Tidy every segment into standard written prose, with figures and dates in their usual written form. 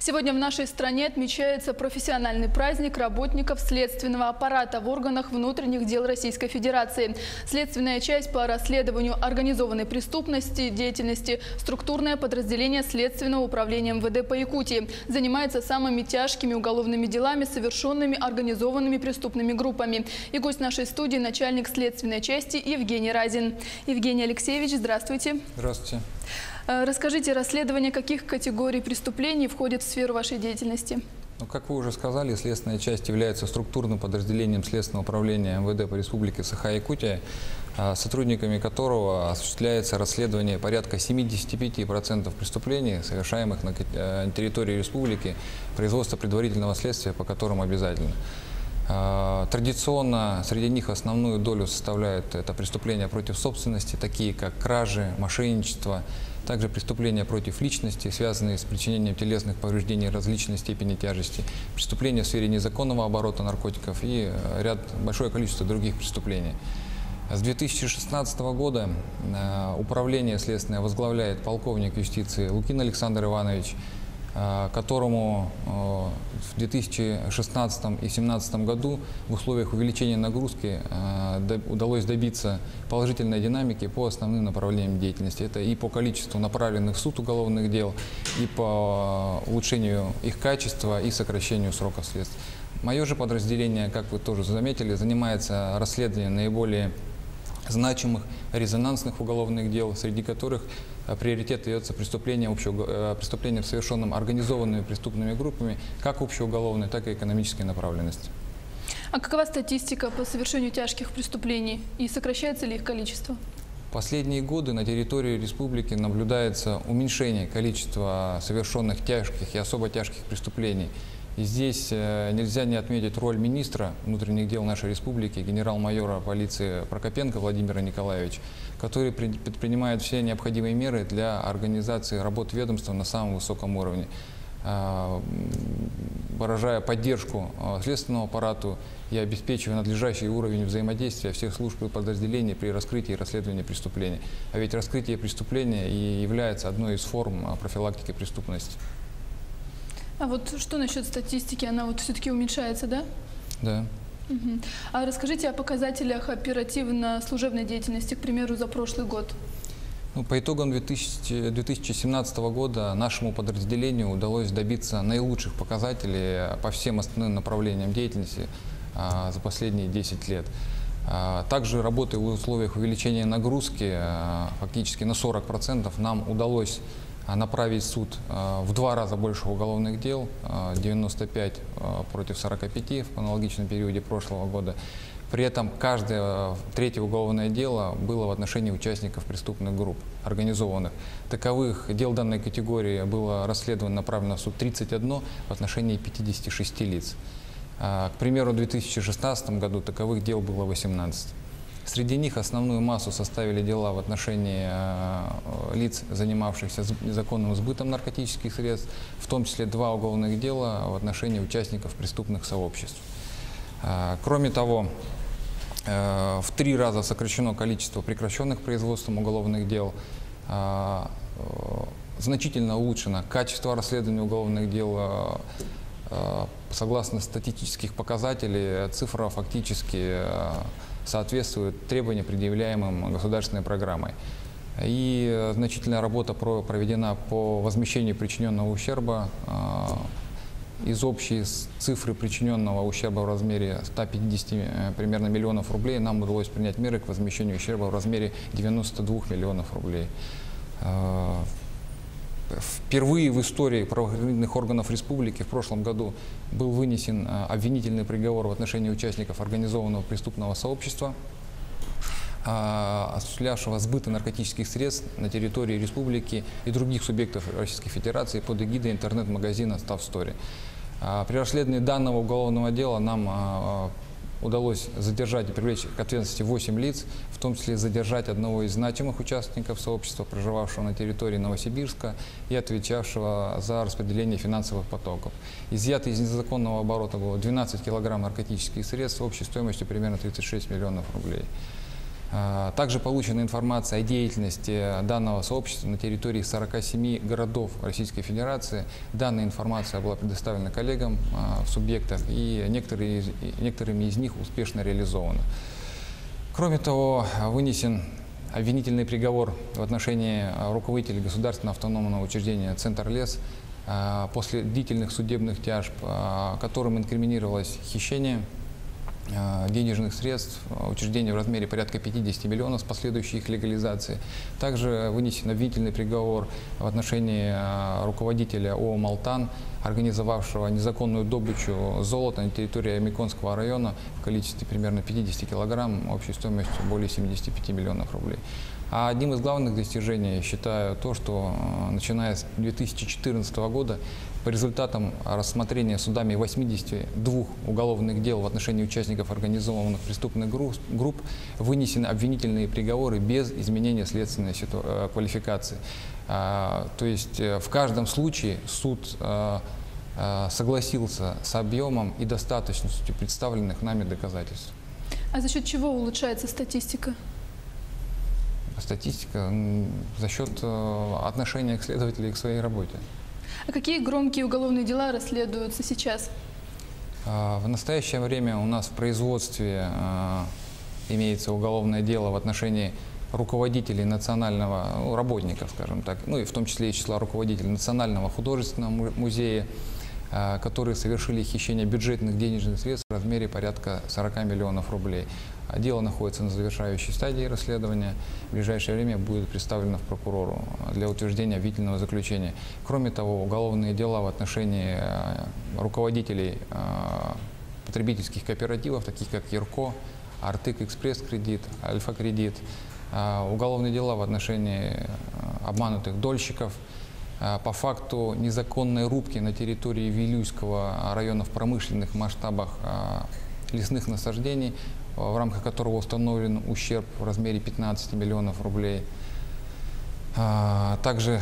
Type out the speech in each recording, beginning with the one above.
Сегодня в нашей стране отмечается профессиональный праздник работников следственного аппарата в органах внутренних дел Российской Федерации. Следственная часть по расследованию организованной преступности, деятельности, структурное подразделение Следственного управления МВД по Якутии занимается самыми тяжкими уголовными делами, совершенными организованными преступными группами. И гость нашей студии – начальник следственной части Евгений Разин. Евгений Алексеевич, здравствуйте. Здравствуйте. Расскажите, расследование каких категорий преступлений входит в сферу вашей деятельности? Как вы уже сказали, следственная часть является структурным подразделением Следственного управления МВД по Республике Саха-Якутия, сотрудниками которого осуществляется расследование порядка 75% преступлений, совершаемых на территории республики, производство предварительного следствия, по которым обязательно. Традиционно среди них основную долю составляют это преступления против собственности, такие как кражи, мошенничество, также преступления против личности, связанные с причинением телесных повреждений различной степени тяжести, преступления в сфере незаконного оборота наркотиков и большое количество других преступлений. С 2016 года управление следственное возглавляет полковник юстиции Лукин Александр Иванович, которому в 2016 и 2017 году в условиях увеличения нагрузки удалось добиться положительной динамики по основным направлениям деятельности. Это и по количеству направленных в суд уголовных дел, и по улучшению их качества, и сокращению сроков следствия. Мое же подразделение, как вы тоже заметили, занимается расследованием наиболее значимых резонансных уголовных дел, среди которых приоритет дается преступлениям, совершенным организованными преступными группами, как общеуголовной, так и экономической направленности. А какова статистика по совершению тяжких преступлений и сокращается ли их количество? Последние годы на территории республики наблюдается уменьшение количества совершенных тяжких и особо тяжких преступлений. И здесь нельзя не отметить роль министра внутренних дел нашей республики, генерал-майора полиции Прокопенко Владимира Николаевича, который предпринимает все необходимые меры для организации работ ведомства на самом высоком уровне, выражая поддержку следственному аппарату и обеспечивая надлежащий уровень взаимодействия всех служб и подразделений при раскрытии и расследовании преступлений. А ведь раскрытие преступления и является одной из форм профилактики преступности. А вот что насчет статистики? Она вот все-таки уменьшается, да? Да. А расскажите о показателях оперативно-служебной деятельности, к примеру, за прошлый год. По итогам 2017 года нашему подразделению удалось добиться наилучших показателей по всем основным направлениям деятельности за последние 10 лет. Также, работая в условиях увеличения нагрузки фактически на 40%, нам удалось направить в суд в 2 раза больше уголовных дел, 95 против 45 в аналогичном периоде прошлого года. При этом каждое третье уголовное дело было в отношении участников преступных групп, организованных. Таковых дел данной категории было расследовано, направлено в суд 31 в отношении 56 лиц. К примеру, в 2016 году таковых дел было 18. Среди них основную массу составили дела в отношении лиц, занимавшихся незаконным сбытом наркотических средств, в том числе 2 уголовных дела в отношении участников преступных сообществ. Кроме того, в 3 раза сокращено количество прекращенных производством уголовных дел, значительно улучшено качество расследования уголовных дел. Согласно статистических показателей, цифра фактически соответствует требованиям, предъявляемым государственной программой. И значительная работа проведена по возмещению причиненного ущерба. Из общей цифры причиненного ущерба в размере 150 примерно миллионов рублей нам удалось принять меры к возмещению ущерба в размере 92 миллионов рублей. Впервые в истории правоохранительных органов республики в прошлом году был вынесен обвинительный приговор в отношении участников организованного преступного сообщества, осуществлявшего сбыт наркотических средств на территории республики и других субъектов Российской Федерации под эгидой интернет-магазина «Ставстори». При расследовании данного уголовного дела нам удалось задержать и привлечь к ответственности 8 лиц, в том числе задержать одного из значимых участников сообщества, проживавшего на территории Новосибирска и отвечавшего за распределение финансовых потоков. Изъято из незаконного оборота было 12 килограмм наркотических средств общей стоимостью примерно 36 миллионов рублей. Также получена информация о деятельности данного сообщества на территории 47 городов Российской Федерации. Данная информация была предоставлена коллегам в субъектах, и некоторыми из них успешно реализована. Кроме того, вынесен обвинительный приговор в отношении руководителя государственного автономного учреждения «Центр-Лес» после длительных судебных тяжб, которым инкриминировалось хищение денежных средств учреждения в размере порядка 50 миллионов с последующей их легализацией. Также вынесен обвинительный приговор в отношении руководителя ООО «Малтан», организовавшего незаконную добычу золота на территории Миконского района в количестве примерно 50 килограмм, общей стоимостью более 75 миллионов рублей. А одним из главных достижений считаю то, что начиная с 2014 года по результатам рассмотрения судами 82 уголовных дел в отношении участников организованных преступных групп вынесены обвинительные приговоры без изменения следственной квалификации. То есть в каждом случае суд согласился с объемом и достаточностью представленных нами доказательств. А за счет чего улучшается статистика? Статистика за счет отношения следователей к своей работе. А какие громкие уголовные дела расследуются сейчас? В настоящее время у нас в производстве имеется уголовное дело в отношении руководителей национального, работников, скажем так, ну и в том числе и числа руководителей Национального художественного музея, которые совершили хищение бюджетных денежных средств в размере порядка 40 миллионов рублей. Дело находится на завершающей стадии расследования. В ближайшее время будет представлено в прокурору для утверждения обвинительного заключения. Кроме того, уголовные дела в отношении руководителей потребительских кооперативов, таких как Ярко, Артык Экспресс Кредит, Альфа Кредит, уголовные дела в отношении обманутых дольщиков, по факту незаконной рубки на территории Вилюйского района в промышленных масштабах лесных насаждений, в рамках которого установлен ущерб в размере 15 миллионов рублей. Также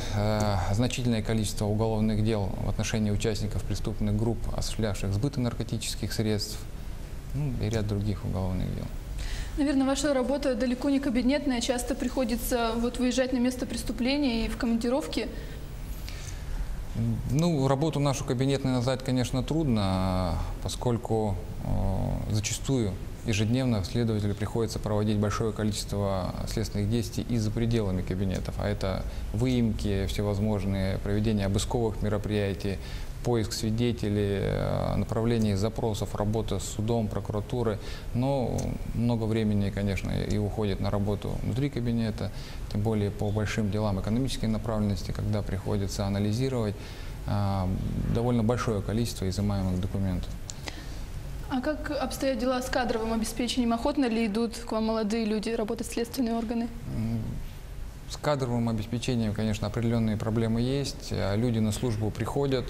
значительное количество уголовных дел в отношении участников преступных групп, осуществлявших сбыты наркотических средств, и ряд других уголовных дел. Наверное, ваша работа далеко не кабинетная, часто приходится выезжать на место преступления и в командировки. Работу нашу кабинетной назвать, конечно, трудно, поскольку зачастую ежедневно следователю приходится проводить большое количество следственных действий и за пределами кабинетов. А это выемки всевозможные, проведение обысковых мероприятий, поиск свидетелей, направление запросов, работа с судом, прокуратурой. Но много времени, конечно, и уходит на работу внутри кабинета, тем более по большим делам экономической направленности, когда приходится анализировать довольно большое количество изымаемых документов. А как обстоят дела с кадровым обеспечением? Охотно ли идут к вам молодые люди работать в следственные органы? С кадровым обеспечением, конечно, определенные проблемы есть. Люди на службу приходят,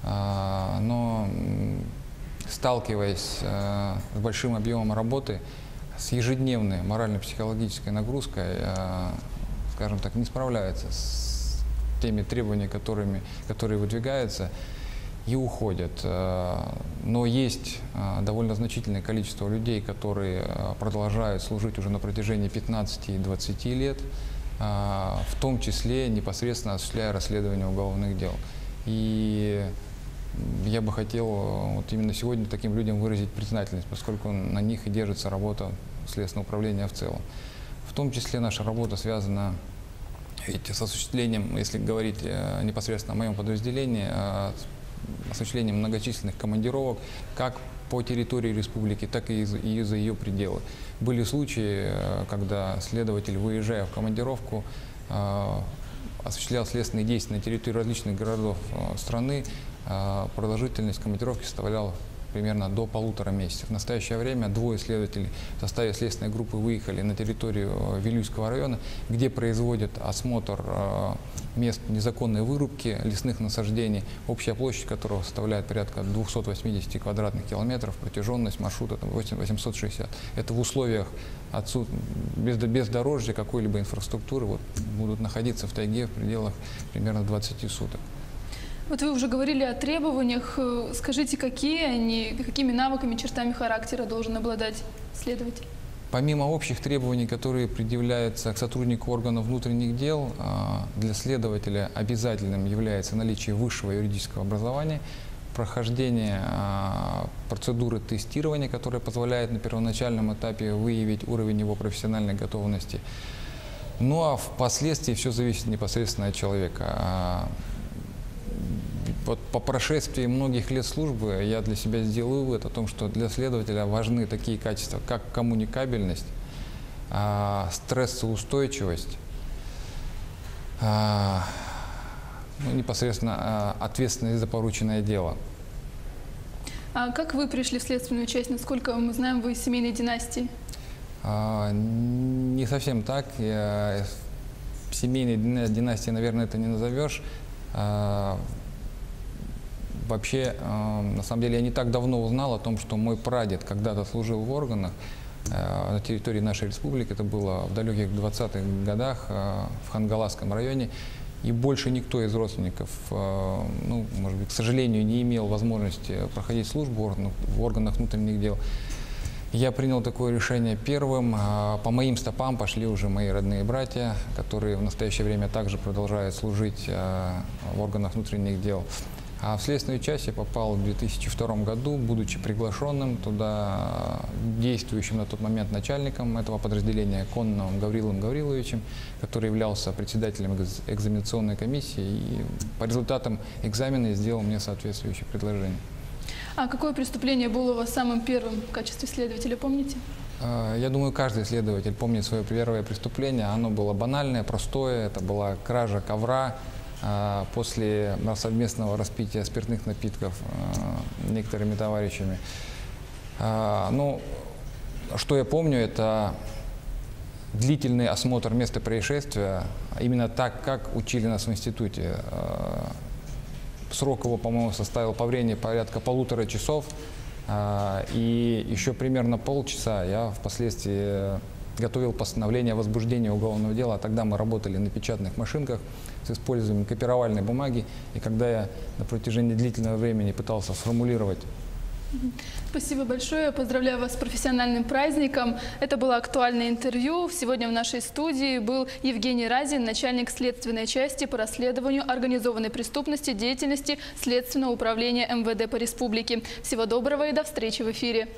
но сталкиваясь с большим объемом работы, с ежедневной морально-психологической нагрузкой, скажем так, не справляются с теми требованиями, которые выдвигаются, и уходят. Но есть довольно значительное количество людей, которые продолжают служить уже на протяжении 15 и 20 лет, в том числе непосредственно осуществляя расследование уголовных дел. И я бы хотел именно сегодня таким людям выразить признательность, поскольку на них и держится работа Следственного управления в целом. В том числе наша работа связана с осуществлением, если говорить непосредственно о моем подразделении, осуществлением многочисленных командировок как по территории республики, так и за ее пределы. Были случаи, когда следователь, выезжая в командировку, осуществлял следственные действия на территории различных городов страны. Продолжительность командировки составляла примерно до 1,5 месяца. В настоящее время двое следователей в составе следственной группы выехали на территорию Вилюйского района, где производят осмотр мест незаконной вырубки лесных насаждений, общая площадь которого составляет порядка 280 квадратных километров, протяженность маршрута 860. Это в условиях бездорожья, какой-либо инфраструктуры будут находиться в тайге в пределах примерно 20 суток. Вот вы уже говорили о требованиях. Скажите, какие они, какими навыками, чертами характера должен обладать следователь? Помимо общих требований, которые предъявляются к сотруднику органов внутренних дел, для следователя обязательным является наличие высшего юридического образования, прохождение процедуры тестирования, которая позволяет на первоначальном этапе выявить уровень его профессиональной готовности. Ну а впоследствии все зависит непосредственно от человека. Вот по прошествии многих лет службы я для себя сделал вывод о том, что для следователя важны такие качества, как коммуникабельность, стрессоустойчивость, непосредственно ответственность за порученное дело. А как вы пришли в следственную часть? Насколько мы знаем, вы из семейной династии? Не совсем так. Семейной династии, наверное, это не назовешь. Вообще, на самом деле, я не так давно узнал о том, что мой прадед когда-то служил в органах на территории нашей республики. Это было в далеких 20-х годах в Хангаласском районе. И больше никто из родственников, может быть, к сожалению, не имел возможности проходить службу в органах внутренних дел. Я принял такое решение первым. По моим стопам пошли уже мои родные братья, которые в настоящее время также продолжают служить в органах внутренних дел. А в следственную часть я попал в 2002 году, будучи приглашенным туда действующим на тот момент начальником этого подразделения Конновым Гаврилом Гавриловичем, который являлся председателем экзаменационной комиссии, и по результатам экзамена сделал мне соответствующее предложение. А какое преступление было у вас самым первым в качестве следователя, помните? Я думаю, каждый следователь помнит свое первое преступление. Оно было банальное, простое. Это была кража ковра после совместного распития спиртных напитков некоторыми товарищами. Ну, что я помню, это длительный осмотр места происшествия, именно так, как учили нас в институте. Срок его, по-моему, составил по времени порядка 1,5 часов, и еще примерно полчаса я впоследствии готовил постановление о возбуждении уголовного дела. Тогда мы работали на печатных машинках с использованием копировальной бумаги, и когда я на протяжении длительного времени пытался сформулировать. Спасибо большое. Поздравляю вас с профессиональным праздником. Это было актуальное интервью. Сегодня в нашей студии был Евгений Разин, начальник следственной части по расследованию организованной преступности деятельности Следственного управления МВД по республике. Всего доброго и до встречи в эфире.